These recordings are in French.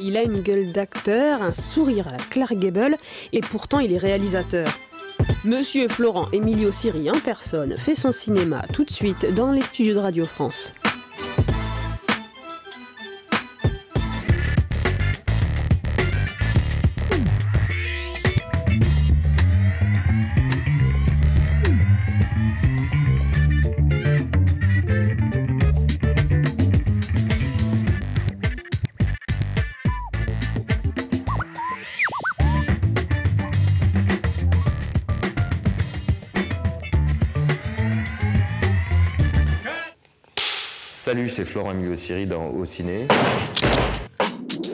Il a une gueule d'acteur, un sourire à la Clark Gable et pourtant il est réalisateur. Monsieur Florent Emilio Siri en personne fait son cinéma tout de suite dans les studios de Radio France. Salut, c'est Florent Emilio Siri dans Au Ciné.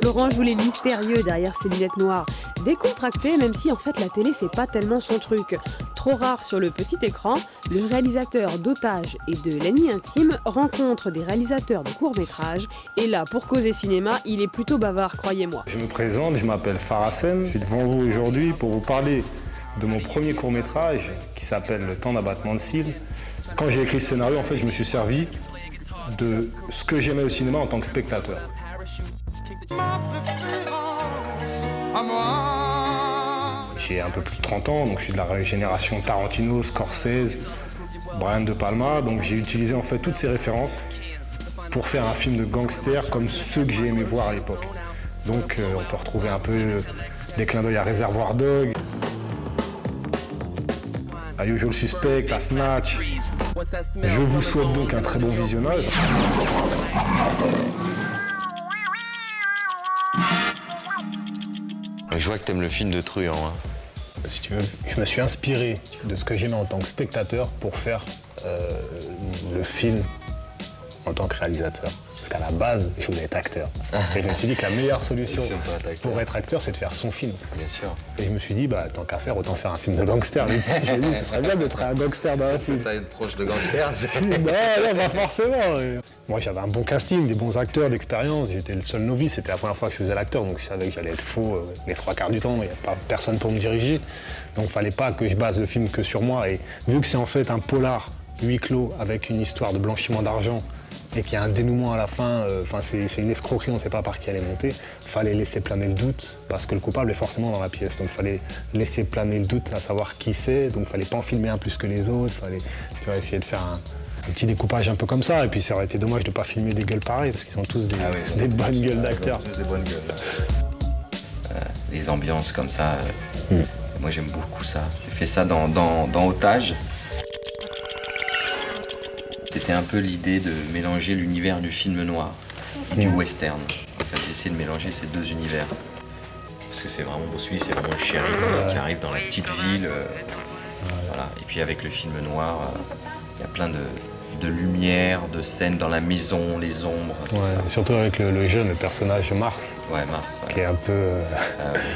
Florent joue les mystérieux derrière ses lunettes noires. Décontracté, même si en fait la télé c'est pas tellement son truc. Trop rare sur le petit écran, le réalisateur d'Otages et de L'ennemi intime rencontre des réalisateurs de courts-métrages. Et là, pour causer cinéma, il est plutôt bavard, croyez-moi. Je me présente, je m'appelle Farassen. Je suis devant vous aujourd'hui pour vous parler de mon premier court-métrage qui s'appelle Le temps d'abattement de cils. Quand j'ai écrit ce scénario, en fait, je me suis servi de ce que j'aimais au cinéma en tant que spectateur. J'ai un peu plus de 30 ans, donc je suis de la génération Tarantino, Scorsese, Brian De Palma, donc j'ai utilisé en fait toutes ces références pour faire un film de gangster comme ceux que j'ai aimé voir à l'époque. Donc on peut retrouver un peu des clins d'œil à Réservoir Dogs, à Usual Suspect, à Snatch. Je vous souhaite donc un très bon visionnage. Je vois que t'aimes le film de truand. Hein. Si tu veux, je me suis inspiré de ce que j'aimais en tant que spectateur pour faire le film en tant que réalisateur. Parce qu'à la base, je voulais être acteur. Et je me suis dit que la meilleure solution pour être acteur, c'est de faire son film. Bien sûr. Et je me suis dit, bah, tant qu'à faire, autant faire un film de gangster. J'ai dit, ce serait bien d'être un gangster dans un film. T'as une tronche de gangster? Non, pas forcément. Moi, j'avais un bon casting, des bons acteurs d'expérience. J'étais le seul novice, c'était la première fois que je faisais l'acteur, donc je savais que j'allais être faux les 3/4 du temps. Il n'y a pas personne pour me diriger. Donc il ne fallait pas que je base le film que sur moi. Et vu que c'est en fait un polar huis clos avec une histoire de blanchiment d'argent, et qu'il y a un dénouement à la fin, c'est une escroquerie, on ne sait pas par qui elle est montée. Il fallait laisser planer le doute, parce que le coupable est forcément dans la pièce. Donc il fallait laisser planer le doute à savoir qui c'est, donc il ne fallait pas en filmer un plus que les autres, il fallait essayer de faire un petit découpage un peu comme ça. Et puis ça aurait été dommage de ne pas filmer des gueules pareilles, parce qu'ils ont tous des bonnes gueules d'acteurs. Tous des bonnes gueules. Les ambiances comme ça, moi j'aime beaucoup ça. J'ai fait ça dans Otages. C'était un peu l'idée de mélanger l'univers du film noir et du western. En fait, j'ai essayé de mélanger ces deux univers. Parce que c'est vraiment beau, celui c'est vraiment le shérif qui arrive dans la petite ville. Voilà. Et puis avec le film noir, il y a plein de lumière, de scènes dans la maison, les ombres, tout ça. Surtout avec le jeune, le personnage Mars. Ouais, Mars. Ouais. Qui est un peu...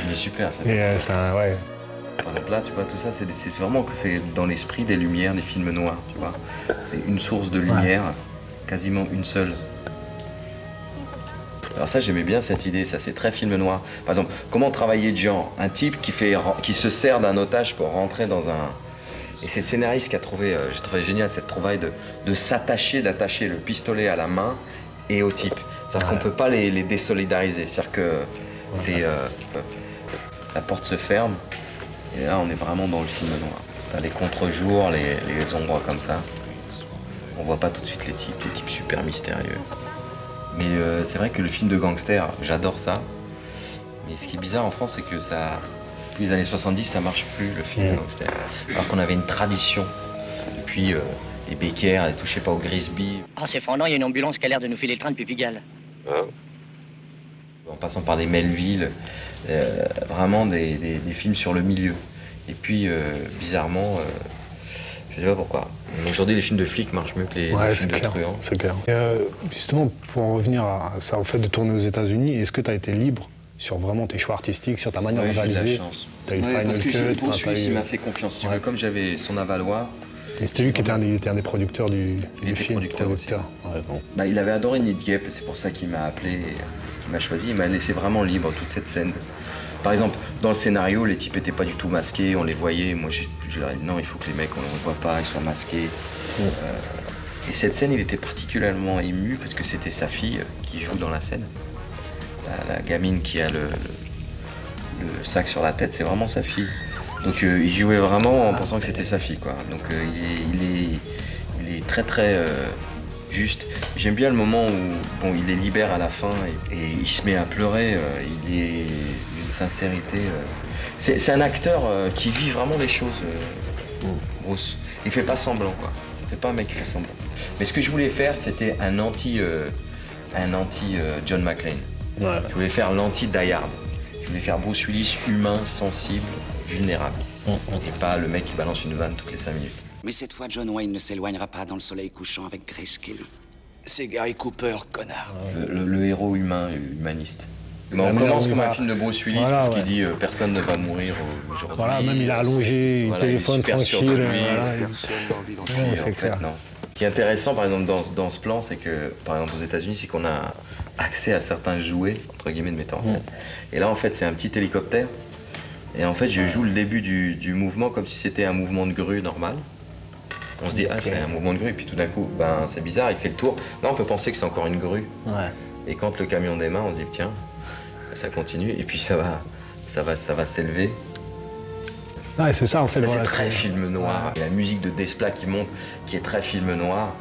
il est super. Ouais. Par exemple là, tu vois, tout ça, c'est vraiment que c'est dans l'esprit des lumières, des films noirs, tu vois. C'est une source de lumière, quasiment une seule. Alors ça, j'aimais bien cette idée, ça, c'est très film noir. Par exemple, comment travailler de genre? Un type qui se sert d'un otage pour rentrer dans un... Et c'est le scénariste qui a trouvé, j'ai trouvé génial cette trouvaille de d'attacher le pistolet à la main et au type. C'est-à-dire qu'on ne peut pas les désolidariser, c'est-à-dire que la porte se ferme. Et là, on est vraiment dans le film noir. T'as les contre-jours, les ombres comme ça. On voit pas tout de suite les types super mystérieux. Mais c'est vrai que le film de gangster, j'adore ça. Mais ce qui est bizarre en France, c'est que ça, depuis les années 70, ça marche plus, le film de gangster. Alors qu'on avait une tradition depuis les Becker, les touchez pas au Grisby. Ah, c'est fondant, il y a une ambulance qui a l'air de nous filer le train depuis Pigalle. En passant par les Melville, vraiment des films sur le milieu. Et puis, bizarrement, je sais pas pourquoi. Aujourd'hui, les films de flics marchent mieux que les films de truands. C'est clair. Justement, pour en revenir à ça, au fait de tourner aux États-Unis, est-ce que tu as été libre sur vraiment tes choix artistiques, sur ta manière de réaliser? J'ai eu de la chance. Tu as eu Final parce que Cut, Bruce il m'a fait confiance. Tu vois, comme j'avais son avaloir. Et c'était lui qui était un des producteurs du film. Producteur aussi. Ouais, bon. Bah, il avait adoré Need Gap, c'est pour ça qu'il m'a appelé, qu'il m'a choisi. Il m'a laissé vraiment libre toute cette scène. Par exemple, dans le scénario, les types n'étaient pas du tout masqués, on les voyait. Moi, je leur ai dit non, il faut que les mecs, on ne les voit pas, ils soient masqués. Et cette scène, il était particulièrement ému parce que c'était sa fille qui joue dans la scène. la gamine qui a le sac sur la tête, c'est vraiment sa fille. Donc il jouait vraiment en pensant que c'était sa fille, quoi. Donc il est très très juste. J'aime bien le moment où bon, il les libère à la fin et il se met à pleurer. Il est d'une sincérité. C'est un acteur qui vit vraiment les choses, Bruce. Il fait pas semblant, quoi. C'est pas un mec qui fait semblant. Mais ce que je voulais faire, c'était un anti John McClane. Ouais. Je voulais faire l'anti Die Hard. Je voulais faire Bruce Willis humain, sensible, vulnérable. Et pas le mec qui balance une vanne toutes les 5 minutes. Mais cette fois, John Wayne ne s'éloignera pas dans le soleil couchant avec Grace Kelly. C'est Gary Cooper, connard. Le héros humain, humaniste. Mais on commence comme un film de Bruce Willis parce qu'il dit personne ne va mourir aujourd'hui. Voilà, même il a allongé, il téléphone tranquille. C'est clair. Non. Ce qui est intéressant, par exemple, dans ce plan, c'est que, par exemple, aux États-Unis, c'est qu'on a accès à certains jouets, entre guillemets, de metteur en scène. Et là, en fait, c'est un petit hélicoptère. Et en fait, je joue le début du mouvement comme si c'était un mouvement de grue normal. On se dit, ah, c'est un mouvement de grue, et puis tout d'un coup, ben, c'est bizarre, il fait le tour. Là, on peut penser que c'est encore une grue. Ouais. Et quand le camion démarre, on se dit, tiens, ça continue, et puis ça va s'élever. Ouais, c'est ça, en fait. Ça, voilà, c'est très film noir. Ouais. La musique de Desplat qui monte, qui est très film noir.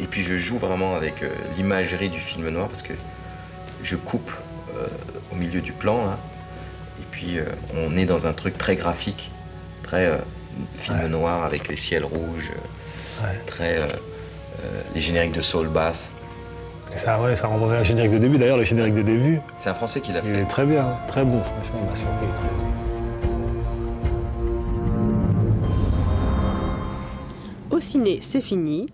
Et puis je joue vraiment avec l'imagerie du film noir, parce que je coupe au milieu du plan, là. Et puis on est dans un truc très graphique, très film noir avec les ciels rouges, très les génériques de soul bass. Et ça, ouais, ça renvoie vers le générique de début. D'ailleurs, le générique de début. C'est un Français qui l'a fait. Il est très bien, très bon, franchement, il m'a surpris. Au ciné, c'est fini.